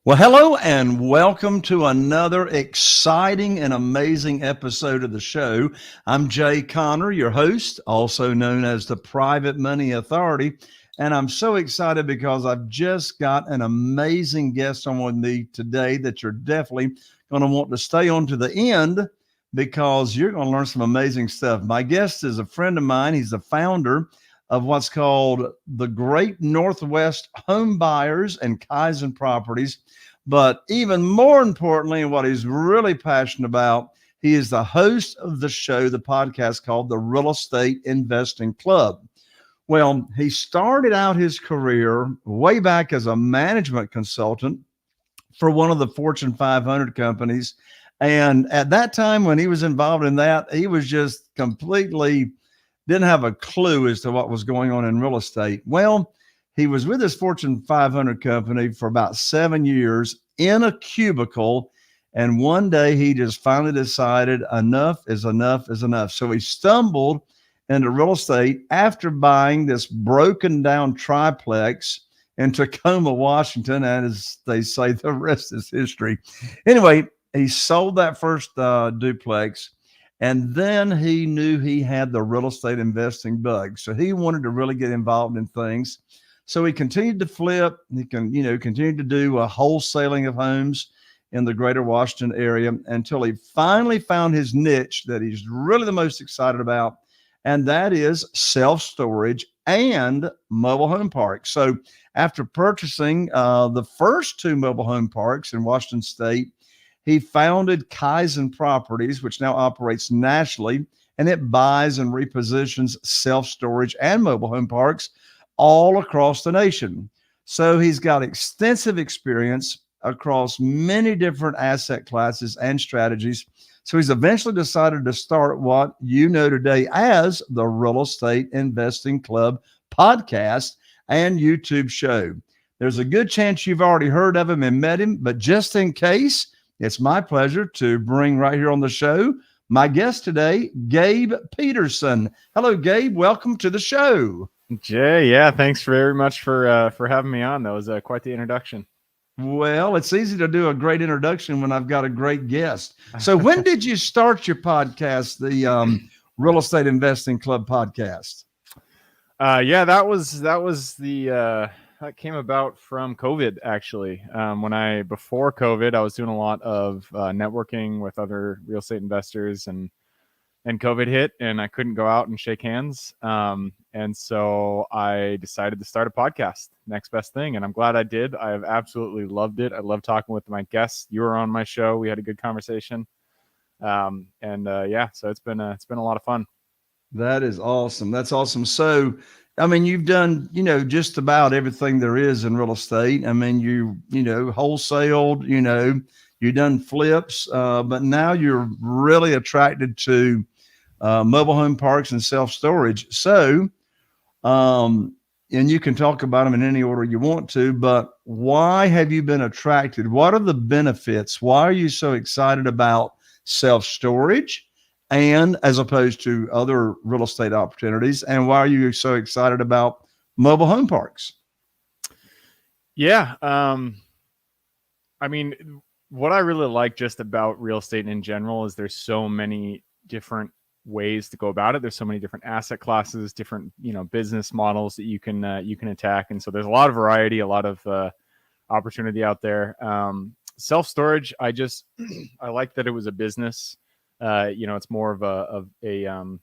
Well, hello and welcome to another exciting and amazing episode of the show. I'm Jay Connor, your host, also known as the Private Money Authority. And I'm so excited because I've just got an amazing guest on with me today that you're definitely going to want to stay on to the end because you're going to learn some amazing stuff. My guest is a friend of mine. He's the founder of what's called the Great Northwest Home Buyers and Kaizen Properties. But even more importantly, and what he's really passionate about, he is the host of the show, the podcast called the Real Estate Investing Club. Well, he started out his career way back as a management consultant for one of the Fortune 500 companies. And at that time, when he was involved in that, he was just completely didn't have a clue as to what was going on in real estate. Well, he was with his Fortune 500 company for about 7 years in a cubicle. And one day he just finally decided enough is enough is enough. So he stumbled into real estate after buying this broken down triplex in Tacoma, Washington. And as they say, the rest is history. Anyway, he sold that first duplex. And then he knew he had the real estate investing bug. So he wanted to really get involved in things. So he continued to flip. He continued to do a wholesaling of homes in the greater Washington area until he finally found his niche that he's really the most excited about. And that is self-storage and mobile home parks. So after purchasing the first two mobile home parks in Washington State, he founded Kaizen Properties, which now operates nationally, and it buys and repositions self-storage and mobile home parks all across the nation. So he's got extensive experience across many different asset classes and strategies. So he's eventually decided to start what you know today as the Real Estate Investing Club podcast and YouTube show. There's a good chance you've already heard of him and met him, but just in case, it's my pleasure to bring right here on the show my guest today, Gabe Petersen. Hello, Gabe. Welcome to the show. Jay, yeah, thanks very much for having me on. That was quite the introduction. Well, it's easy to do a great introduction when I've got a great guest. So when did you start your podcast, the Real Estate Investing Club podcast? Yeah, that came about from COVID, actually. Before COVID, I was doing a lot of networking with other real estate investors, and COVID hit and I couldn't go out and shake hands. And so I decided to start a podcast, next best thing. And I'm glad I did. I have absolutely loved it. I love talking with my guests. You were on my show. We had a good conversation. So it's been a lot of fun. That is awesome. That's awesome. So, I mean, you've done, just about everything there is in real estate. I mean, you wholesaled, you've done flips, but now you're really attracted to mobile home parks and self-storage. So, and you can talk about them in any order you want to, but why have you been attracted? What are the benefits? Why are you so excited about self-storage and as opposed to other real estate opportunities? And why are you so excited about mobile home parks? Yeah. I mean, what I really like just about real estate in general is there's so many different ways to go about it. There's so many different asset classes, different, business models that you can attack. And so there's a lot of variety, a lot of opportunity out there. Self-storage, I like that it was a business. It's more of a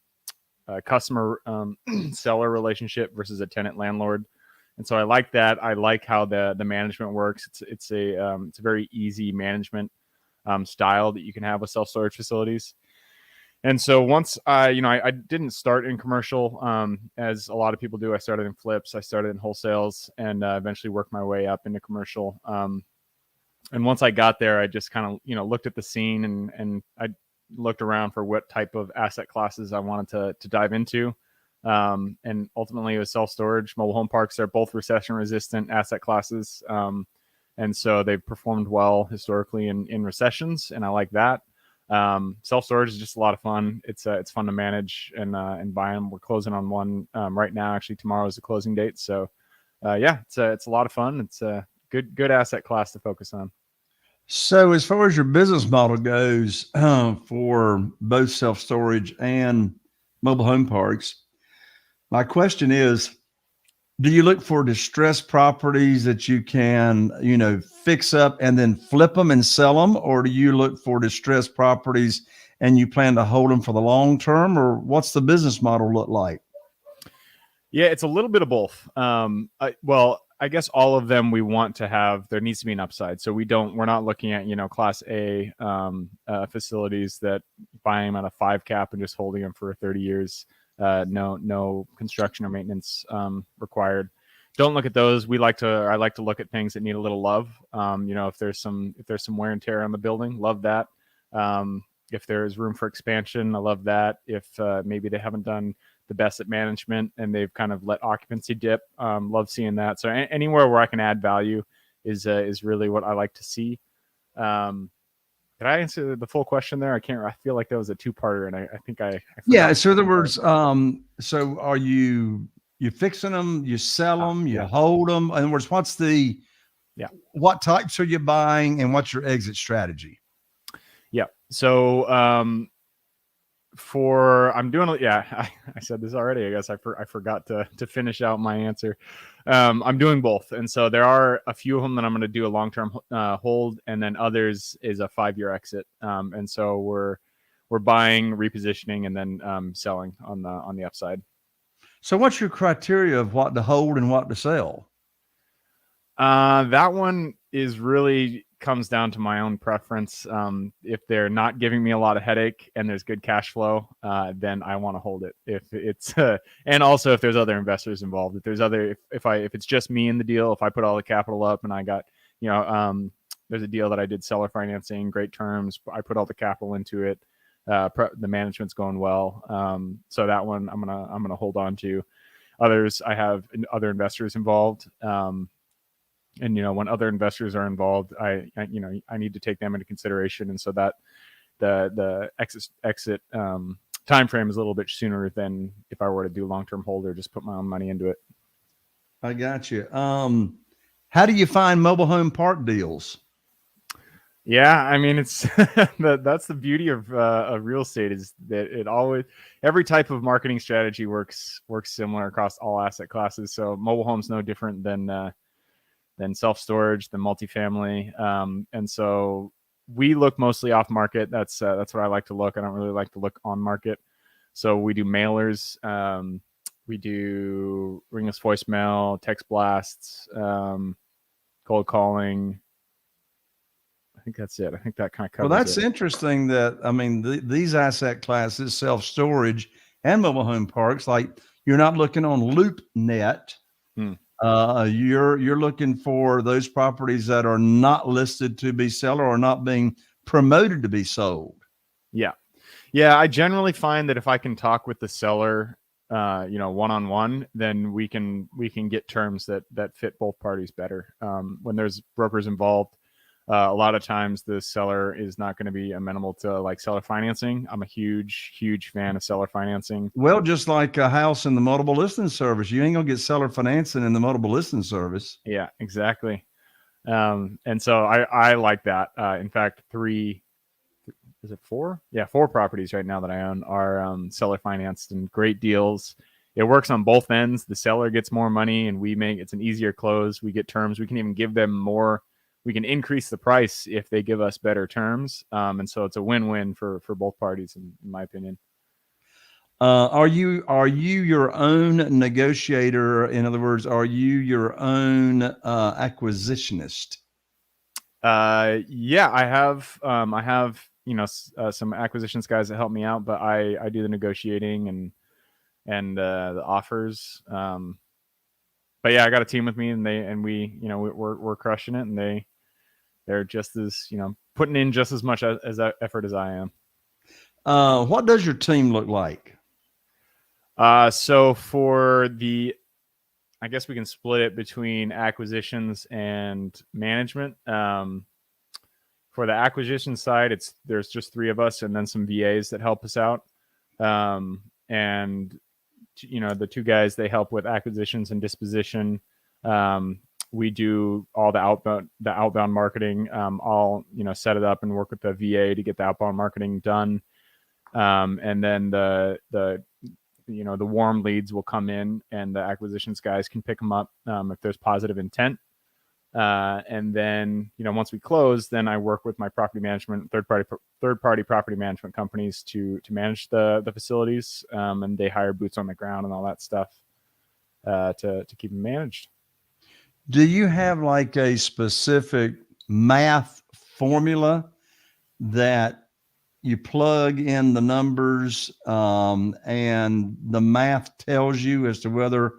customer seller relationship versus a tenant landlord. And so I like that. I like how the management works. It's a very easy management style that you can have with self-storage facilities. And so once I didn't start in commercial as a lot of people do. I started in flips. I started in wholesales and eventually worked my way up into commercial. And once I got there, I just kind of, looked at the scene and I looked around for what type of asset classes I wanted to dive into. And ultimately it was self-storage. Mobile home parks are both recession resistant asset classes. And so they've performed well historically in recessions. And I like that. Self-storage is just a lot of fun. It's fun to manage and buy them. We're closing on one right now. Actually, tomorrow is the closing date. So it's a lot of fun. It's good asset class to focus on. So, as far as your business model goes, for both self-storage and mobile home parks, my question is, do you look for distressed properties that you can, fix up and then flip them and sell them? Or do you look for distressed properties and you plan to hold them for the long term? Or what's the business model look like? Yeah, it's a little bit of both. I guess all of them we want to have, there needs to be an upside. So we're not looking at, class A facilities that buying them at a 5 cap and just holding them for 30 years. No construction or maintenance required. Don't look at those. I like to look at things that need a little love. If there's some wear and tear on the building, love that. If there's room for expansion, I love that. If maybe they haven't done the best at management and they've kind of let occupancy dip, love seeing that. So anywhere where I can add value is really what I like to see. Did I answer the full question there? I feel like that was a 2-parter, and I think I yeah. So in other words, so are you fixing them, you sell them, you hold them? In other words, what types are you buying and what's your exit strategy? Yeah. So, I said this already. I guess I forgot to finish out my answer. I'm doing both, and so there are a few of them that I'm going to do a long-term hold, and then others is a 5-year exit. And so we're buying, repositioning, and then selling on the upside. So what's your criteria of what to hold and what to sell? That one is really comes down to my own preference. If they're not giving me a lot of headache and there's good cash flow, then I want to hold it. If it's and also if there's other investors involved, if it's just me in the deal, if I put all the capital up and I got, there's a deal that I did seller financing, great terms, I put all the capital into it. The management's going well. So that one I'm gonna hold on to. Others, I have other investors involved. And when other investors are involved, I need to take them into consideration, and so that the exit time frame is a little bit sooner than if I were to do long-term hold or just put my own money into it. I got you. How do you find mobile home park deals? Yeah, I mean, it's that's the beauty of real estate, is that every type of marketing strategy works similar across all asset classes. So mobile home's no different than self-storage, than multifamily. And so we look mostly off market. That's what I like to look. I don't really like to look on market. So we do mailers. We do ringless voicemail, text blasts, cold calling. I think that's it. I think that kind of covers it. Well, that's interesting that, these asset classes, self-storage and mobile home parks, like you're not looking on LoopNet. You're looking for those properties that are not listed to be sold or not being promoted to be sold. Yeah. I generally find that if I can talk with the seller, one-on-one, then we can get terms that fit both parties better. When there's brokers involved, a lot of times the seller is not going to be amenable to like seller financing. I'm a huge fan of seller financing. Well, just like a house in the multiple listing service, you ain't gonna get seller financing in the multiple listing service. Yeah, exactly. And so I like that. In fact, 4 properties right now that I own are seller financed and great deals. It works on both ends. The seller gets more money and it's an easier close. We get terms. We can even give them more. We can increase the price if they give us better terms. And so it's a win-win for both parties, in my opinion. Are you your own negotiator? In other words, are you your own acquisitionist? Yeah, I have some acquisitions guys that help me out, but I do the negotiating and the offers. But yeah, I got a team with me, and we're crushing it, and they're just as, putting in just as much as effort as I am. What does your team look like? So for I guess we can split it between acquisitions and management. For the acquisition side, there's just 3 of us and then some VAs that help us out. And the 2 guys, they help with acquisitions and disposition. we do all the outbound marketing. I'll set it up and work with the VA to get the outbound marketing done. And then the warm leads will come in, and the acquisitions guys can pick them up if there's positive intent. And then, once we close, then I work with my property management, third party property management companies to manage the facilities. And they hire boots on the ground and all that stuff to keep them managed. Do you have like a specific math formula that you plug in the numbers, and the math tells you as to whether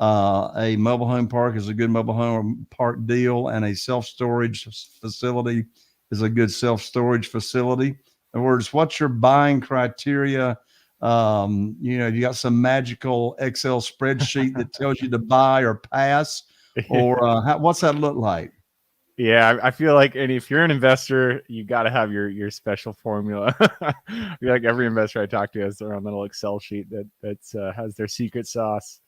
a mobile home park is a good mobile home park deal and a self-storage facility is a good self-storage facility? In other words, what's your buying criteria? You got some magical Excel spreadsheet that tells you to buy or pass, or what's that look like? Yeah, I feel like, and if you're an investor, you got to have your special formula. I feel like every investor I talk to has their own little Excel sheet that has their secret sauce.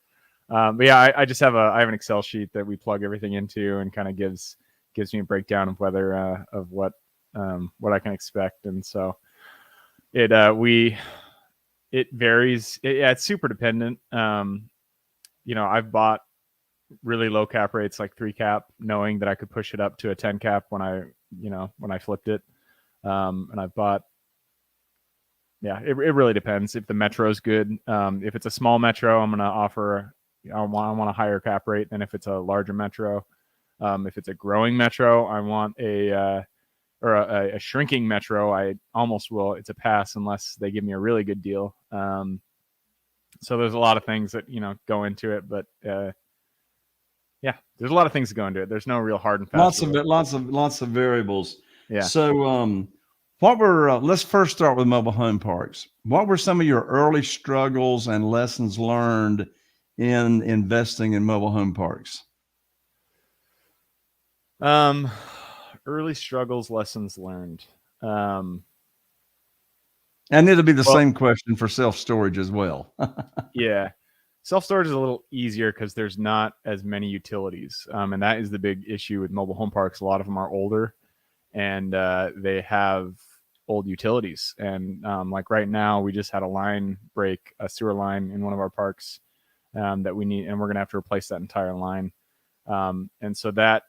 But yeah, I just have an Excel sheet that we plug everything into, and kind of gives me a breakdown of whether of what I can expect. And so it varies. It's super dependent. I've bought really low cap rates, like 3 cap, knowing that I could push it up to a 10 cap when I flipped it. And I've bought, it really depends. If the metro is good, if it's a small metro, I'm going to offer, I want a higher cap rate than if it's a larger metro. If it's a growing metro, I want a shrinking metro. I almost will. It's a pass unless they give me a really good deal. So there's a lot of things that, go into it, but, there's a lot of things that go into it. There's no real hard and fast. Lots of variables. Yeah. So, let's first start with mobile home parks. What were some of your early struggles and lessons learned in investing in mobile home parks? Early struggles, lessons learned. And it'll be the same question for self-storage as well. Yeah. Self-storage is a little easier because there's not as many utilities. And that is the big issue with mobile home parks. A lot of them are older, and they have old utilities. And like right now, we just had a line break, a sewer line in one of our parks that we need, and we're going to have to replace that entire line. And so that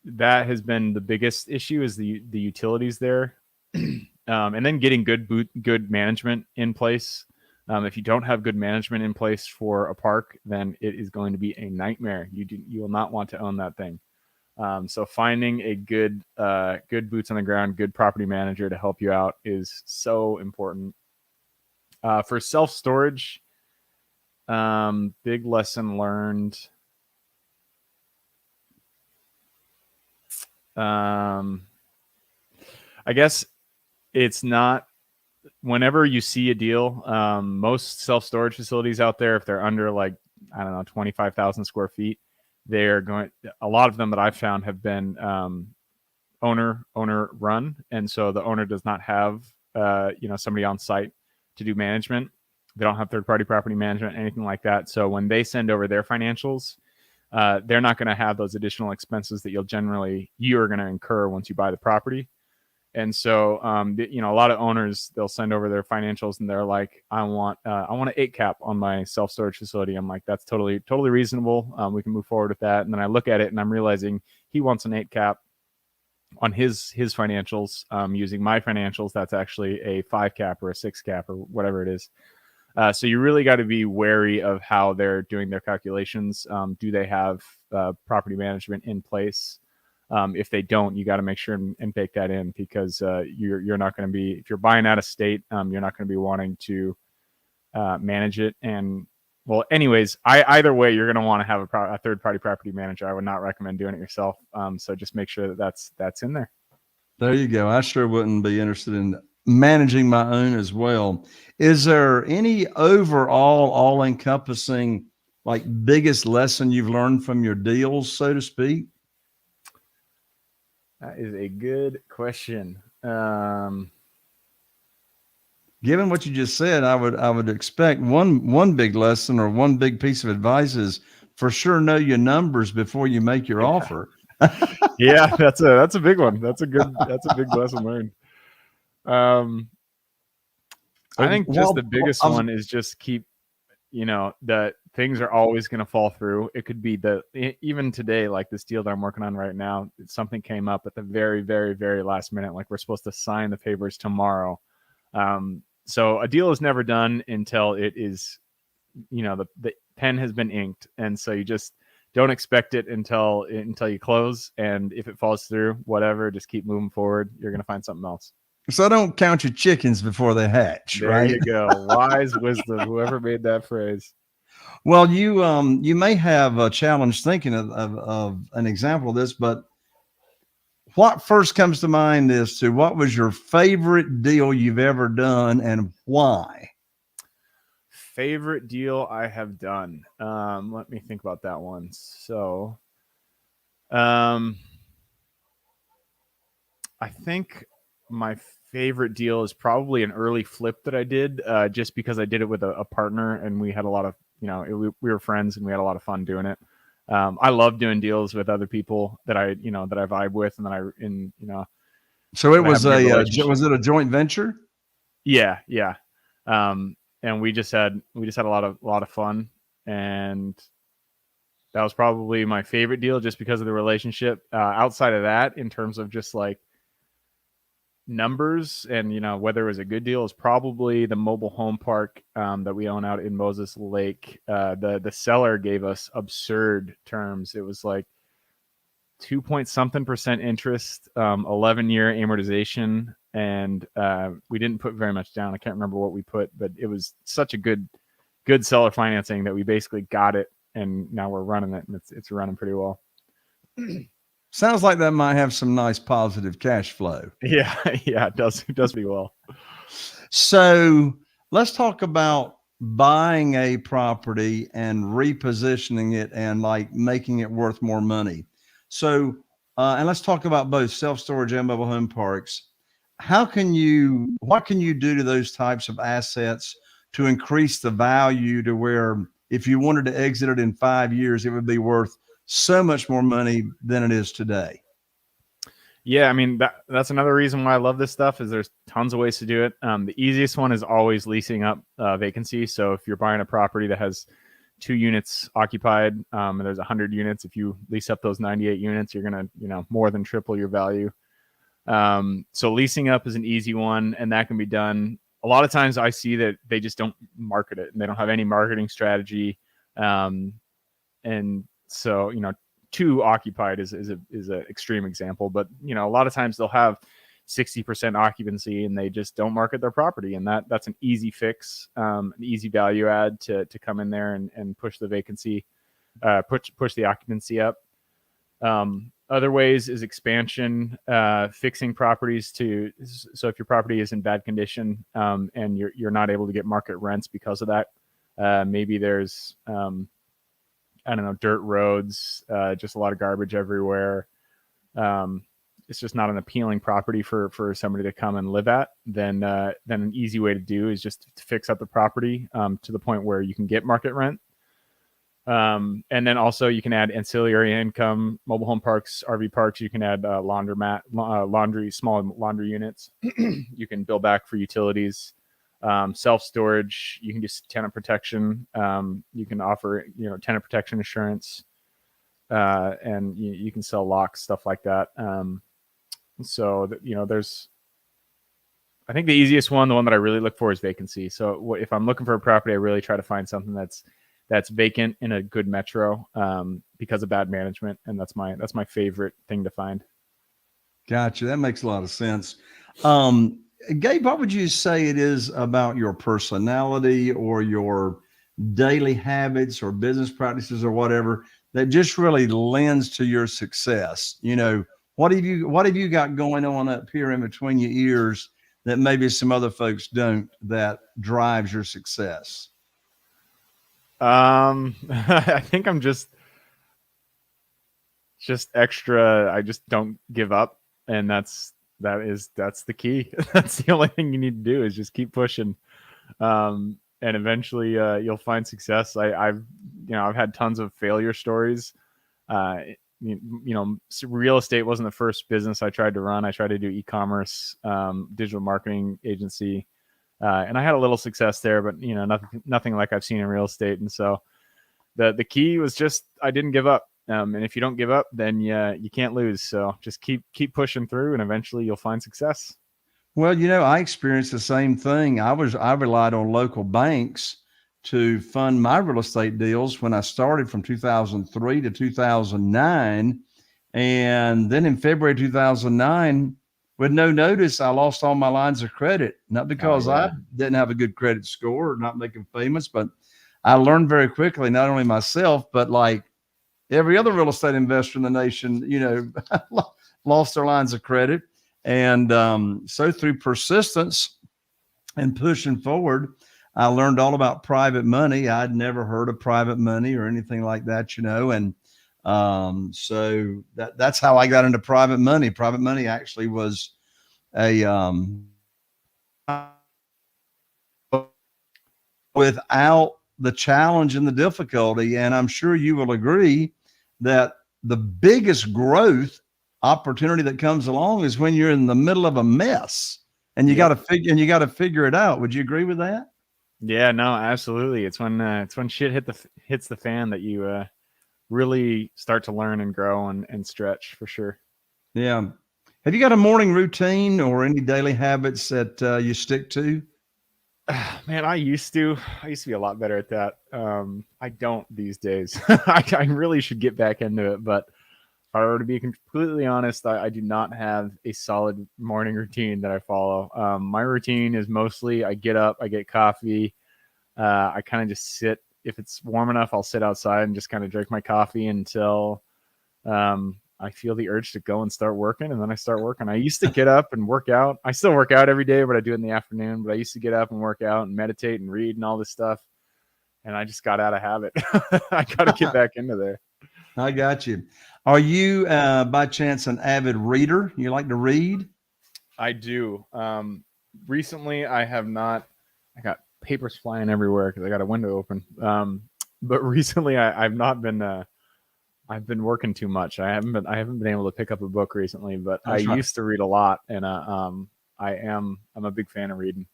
has been the biggest issue, is the utilities there. And then getting good management in place. If you don't have good management in place for a park, then it is going to be a nightmare. You will not want to own that thing. So finding a good boots on the ground, good property manager to help you out is so important. For self-storage, big lesson learned. I guess it's not, whenever you see a deal, most self-storage facilities out there, if they're under 25,000 square feet, a lot of them that I've found have been owner run. And so the owner does not have, somebody on site to do management. They don't have third-party property management, anything like that. So when they send over their financials, they're not going to have those additional expenses that you're going to incur once you buy the property. And so, a lot of owners, they'll send over their financials and they're like, I want an 8 cap on my self-storage facility. I'm like, that's totally reasonable. We can move forward with that. And then I look at it and I'm realizing he wants an 8 cap on his financials, using my financials. That's actually a 5 cap or a 6 cap or whatever it is. So you really got to be wary of how they're doing their calculations. Do they have property management in place? If they don't, you got to make sure and bake that in, because you're not going to be, if you're buying out of state, you're not going to be wanting to manage it. And well, anyways, either way, you're going to want to have a third-party property manager. I would not recommend doing it yourself. So just make sure that's in there. There you go. I sure wouldn't be interested in managing my own as well. Is there any overall all-encompassing, biggest lesson you've learned from your deals, so to speak? That is a good question. Given what you just said, I would expect one big lesson or one big piece of advice is for sure know your numbers before you make your offer. Yeah, that's a big one. That's a big lesson learned. I think just the biggest one is just keep, that things are always going to fall through. It could be even today, like this deal that I'm working on right now, something came up at the very, very, very last minute. Like we're supposed to sign the papers tomorrow. So a deal is never done until it is, the pen has been inked. And so you just don't expect it until you close. And if it falls through, whatever, just keep moving forward. You're going to find something else. So don't count your chickens before they hatch, there right? You go. Wise wisdom. Whoever made that phrase. Well, you may have a challenge thinking of an example of this, but what first comes to mind is what was your favorite deal you've ever done and why? Favorite deal I have done. Let me think about that one. So, I think my favorite deal is probably an early flip that I did, just because I did it with a partner and we had a lot of, we were friends and we had a lot of fun doing it. I love doing deals with other people that I vibe with and that So it was was it a joint venture? Yeah. And we just had a lot of fun, and that was probably my favorite deal just because of the relationship. Outside of that, in terms of just like numbers and whether it was a good deal, is probably the mobile home park that we own out in Moses Lake. The seller gave us absurd terms. It was like 2-point-something% interest, 11-year amortization, and we didn't put very much down. I can't remember what we put, but it was such a good seller financing that we basically got it, and now we're running it, and it's running pretty well. Sounds like that might have some nice positive cash flow. Yeah, it does pretty well. So let's talk about buying a property and repositioning it and like making it worth more money. So, and let's talk about both self-storage and mobile home parks. What can you do to those types of assets to increase the value to where if you wanted to exit it in 5 years, it would be worth so much more money than it is today? Yeah, I mean, that's another reason why I love this stuff is there's tons of ways to do it. The easiest one is always leasing up vacancy. So if you're buying a property that has 2 units occupied, and there's 100 units, if you lease up those 98 units, you're going to, more than triple your value. So leasing up is an easy one, and that can be done. A lot of times I see that they just don't market it and they don't have any marketing strategy. And so, 2 occupied is an extreme example, but a lot of times they'll have 60% occupancy and they just don't market their property. And that's an easy fix, an easy value add to come in there and push the vacancy, push the occupancy up. Other ways is expansion, fixing properties so if your property is in bad condition, and you're not able to get market rents because of that, maybe there's, I don't know, dirt roads, just a lot of garbage everywhere. It's just not an appealing property for somebody to come and live at. Then an easy way to do is just to fix up the property to the point where you can get market rent. And then also you can add ancillary income, mobile home parks, RV parks. You can add small laundry units. You can bill back for utilities. Self-storage, you can do tenant protection. You can offer, tenant protection insurance, and you can sell locks, stuff like that. So there's, I think the easiest one, the one that I really look for is vacancy. So if I'm looking for a property, I really try to find something that's vacant in a good metro, because of bad management. And that's my favorite thing to find. Gotcha. That makes a lot of sense. Gabe, what would you say it is about your personality or your daily habits or business practices or whatever that just really lends to your success? What have you got going on up here in between your ears that maybe some other folks don't, that drives your success? I think I'm just extra. I just don't give up, and that's the key. That's the only thing you need to do is just keep pushing. And and eventually you'll find success. I've had tons of failure stories. Real estate wasn't the first business I tried to run. I tried to do e-commerce, digital marketing agency, and I had a little success there, but nothing like I've seen in real estate. And so the key was just I didn't give up. And if you don't give up, then you can't lose. So just keep pushing through, and eventually you'll find success. Well, I experienced the same thing. I relied on local banks to fund my real estate deals when I started from 2003 to 2009. And then in February 2009, with no notice, I lost all my lines of credit, not because I didn't have a good credit score or not making payments, but I learned very quickly, not only myself, but like every other real estate investor in the nation, lost their lines of credit. And so through persistence and pushing forward, I learned all about private money. I'd never heard of private money or anything like that, and so that's how I got into private money. Private money actually was a without the challenge and the difficulty. And I'm sure you will agree that the biggest growth opportunity that comes along is when you're in the middle of a mess and you got to figure it out. Would you agree with that? Yeah, no, absolutely. It's when shit hits the fan that you really start to learn and grow and stretch, for sure. Yeah. Have you got a morning routine or any daily habits that you stick to? Man, I used to be a lot better at that. I don't these days. I really should get back into it, but if I were to be completely honest, I do not have a solid morning routine that I follow. My routine is mostly I get up, I get coffee. I kind of just sit. If it's warm enough, I'll sit outside and just kind of drink my coffee until I feel the urge to go and start working. And then I start working. I used to get up and work out. I still work out every day, but I do it in the afternoon. But I used to get up and work out and meditate and read and all this stuff. And I just got out of habit. I got to get back into there. I got you. Are you, by chance, an avid reader? You like to read? I do. Recently, I have not. I got papers flying everywhere because I got a window open. But recently, I've not been. I've been working too much. I haven't been able to pick up a book recently. But That's right. Used to read a lot, and I'm a big fan of reading.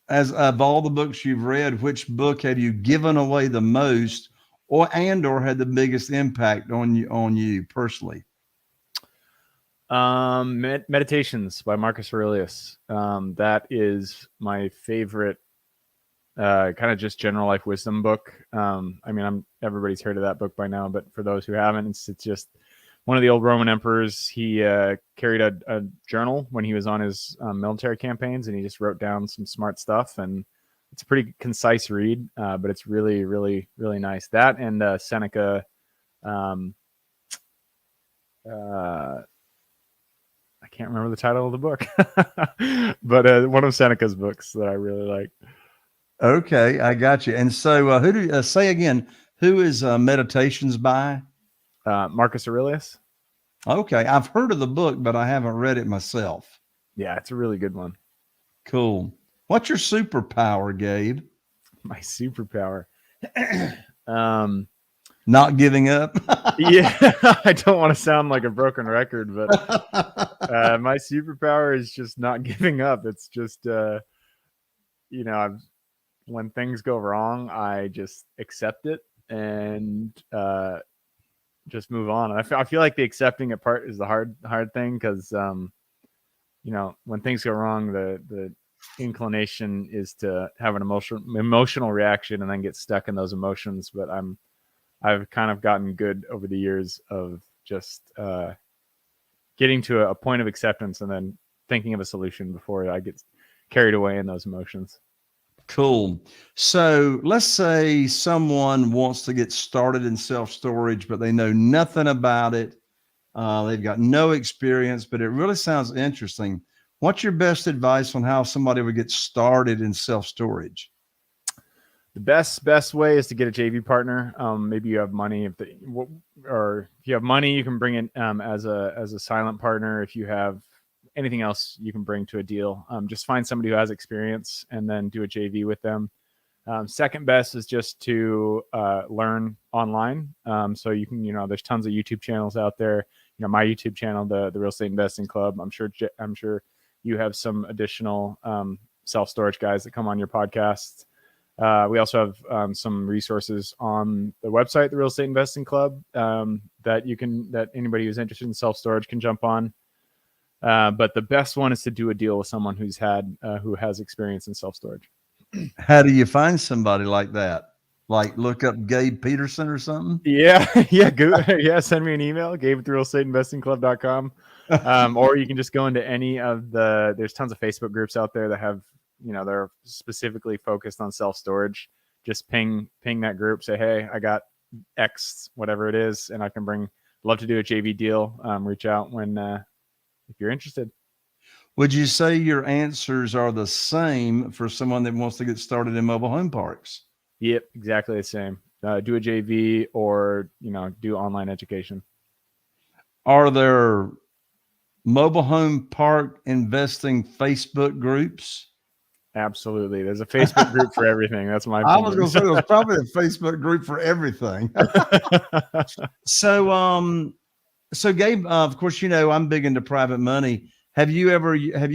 As of all the books you've read, which book have you given away the most, or had the biggest impact on you personally? Meditations by Marcus Aurelius. That is my favorite kind of just general life wisdom book. Everybody's heard of that book by now, but for those who haven't, it's just one of the old Roman emperors. He carried a journal when he was on his military campaigns, and he just wrote down some smart stuff. And it's a pretty concise read, but it's really, really, really nice. That and Seneca. I can't remember the title of the book, but one of Seneca's books that I really like. Okay, I got you. And so, who do say again? Who is Meditations by? Marcus Aurelius. Okay, I've heard of the book, but I haven't read it myself. Yeah, it's a really good one. Cool. What's your superpower, Gabe? My superpower. Not giving up. Yeah, I don't want to sound like a broken record, but my superpower is just not giving up. It's just, when things go wrong, I just accept it and just move on. And I feel like the accepting it part is the hard thing because, when things go wrong, the inclination is to have an emotional reaction and then get stuck in those emotions. But I've kind of gotten good over the years of just getting to a point of acceptance and then thinking of a solution before I get carried away in those emotions. Cool. So let's say someone wants to get started in self-storage, but they know nothing about it. They've got no experience, but it really sounds interesting. What's your best advice on how somebody would get started in self-storage? The best way is to get a JV partner. Maybe you have money, if you have money, you can bring it as a silent partner. If you have anything else you can bring to a deal, just find somebody who has experience and then do a JV with them. Second best is just to learn online. So you can, there's tons of YouTube channels out there. My YouTube channel, the Real Estate Investing Club. I'm sure you have some additional self-storage guys that come on your podcasts. We also have some resources on the website, the Real Estate Investing Club, that anybody who's interested in self-storage can jump on. But the best one is to do a deal with someone who has experience in self-storage. How do you find somebody like that? Like look up Gabe Petersen or something? Yeah. Send me an email, gabe@realestateeinvestingclub.com. Or you can just go into any of there's tons of Facebook groups out there that have, they're specifically focused on self-storage. Just ping that group, say, hey, I got X, whatever it is, and I can love to do a JV deal. Reach out if you're interested. Would you say your answers are the same for someone that wants to get started in mobile home parks? Yep, exactly the same. Do a JV or, do online education. Are there mobile home park investing Facebook groups? Absolutely. There's a Facebook group for everything. That's my opinion. I was going to say there's probably a Facebook group for everything. So Gabe, of course, I'm big into private money. Have you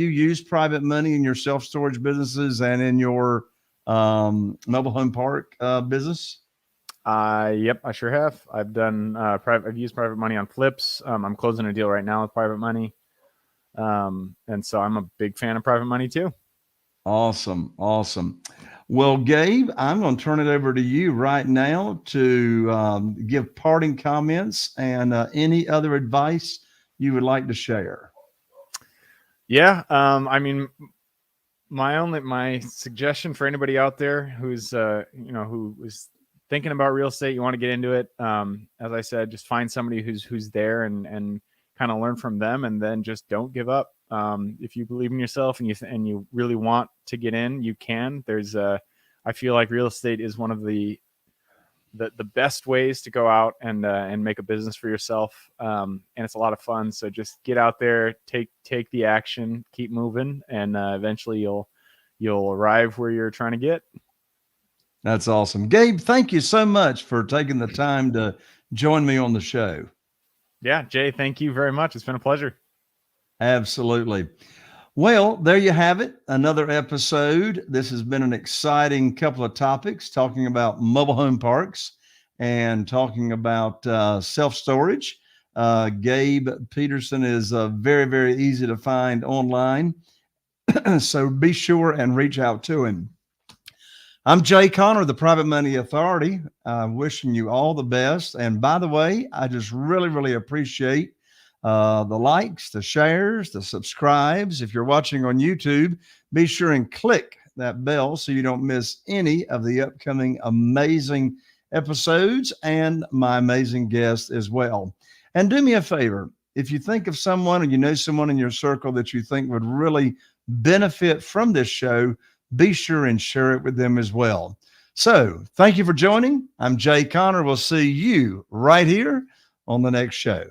used private money in your self-storage businesses and in your mobile home park business? Yep, I sure have. I've used private money on flips. I'm closing a deal right now with private money. And so I'm a big fan of private money too. Awesome. Well, Gabe, I'm going to turn it over to you right now to give parting comments and any other advice you would like to share. Yeah. My suggestion for anybody out there who's, who is thinking about real estate, you want to get into it. As I said, just find somebody who's there and kind of learn from them, and then just don't give up. If you believe in yourself and you really want to get in, you can. I feel like real estate is one of the best ways to go out and make a business for yourself. And it's a lot of fun. So just get out there, take the action, keep moving, and eventually you'll arrive where you're trying to get. That's awesome. Gabe, thank you so much for taking the time to join me on the show. Yeah, Jay, thank you very much. It's been a pleasure. Absolutely. Well, there you have it. Another episode. This has been an exciting couple of topics, talking about mobile home parks and talking about self-storage. Gabe Petersen is very, very easy to find online. So be sure and reach out to him. I'm Jay Connor, the Private Money Authority, wishing you all the best. And by the way, I just really, really appreciate the likes, the shares, the subscribes. If you're watching on YouTube, be sure and click that bell so you don't miss any of the upcoming amazing episodes and my amazing guests as well. And do me a favor, if you think of someone or you know someone in your circle that you think would really benefit from this show, be sure and share it with them as well. So thank you for joining. I'm Jay Connor. We'll see you right here on the next show.